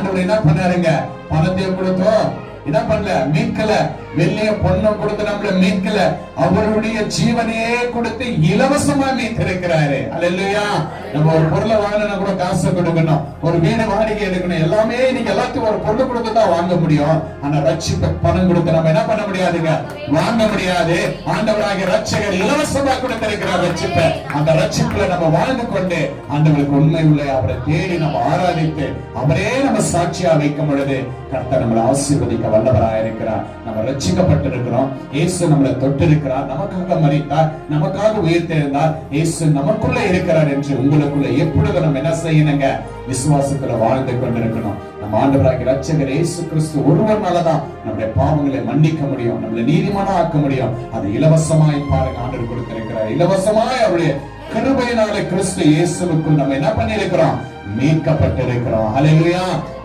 ஆண்டவர் என்ன பண்ணாருங்க? பணத்தையும் கொடுத்தோம், என்ன பண்ணல? மீட்கல. வெள்ளிய பொண்ணும் கொடுத்து நம்மள மீட்கல, அவருடைய ஜீவனையே கொடுத்து இலவசமா மீட்டிருக்கிறாரு. அல்லேலூயா. நம்ம ஒரு பொருளை வாங்கினா கூட காசு கொடுக்கணும், ஒரு வீடு வாடகை எடுக்கணும், எல்லாமே நீங்க எல்லாத்துக்கும் ஒரு பொருள் கொடுத்து தான் வாங்க முடியும். ஆனா ரட்சிப்பை பணம் கொடுத்து நம்ம என்ன பண்ண முடியாதுங்க? வாங்க முடியாது. ஆண்டவராகிய ரட்சகர் இலவசமா கொடுத்திருக்கிறார் ரட்சிப்பை. அந்த ரட்சிப்புல நம்ம வாழ்ந்து கொண்டு ஆண்டவருக்கு உண்மை உள்ள அவரை தேடி நம்ம ஆராதித்து அவரே நம்ம சாட்சியா வைக்கும் பொழுது கர்த்தர் நம்மளை ஆசீர்வதிக்க வல்லவராக இருக்கிறார். நம்ம ரட்சிக்கப்பட்டிருக்கிறோம். இயேசு நம்மளை தொட்டிருக்கிறார், நமக்காக மரித்தார், நமக்காக உயிர்த்தெழுந்தார். இயேசு நமக்குள்ள இருக்கிறார் என்று உங்களுக்குள்ள எப்பொழுது நம்ம என்ன செய்யணுங்க? விசுவாசத்துல வாழ்ந்து கொண்டிருக்கணும். நம்ம ஆண்டவராகிய ரட்சகர் இயேசு கிறிஸ்து ஒருவர்னாலதான் நம்முடைய பாவங்களை மன்னிக்க முடியும், நம்மளை நீதிமானா ஆக்க முடியும். அது இலவசமாய் பாருங்க ஆண்டவர் கொடுத்திருக்கிறார். இலவசமாய் அவருடைய கிருபையினாலே கிறிஸ்து இயேசுவுக்குள் நம்ம என்ன பண்ணிருக்கிறோம்? மீட்கப்பட்டிருக்கிறோம். ஹல்லேலூயா.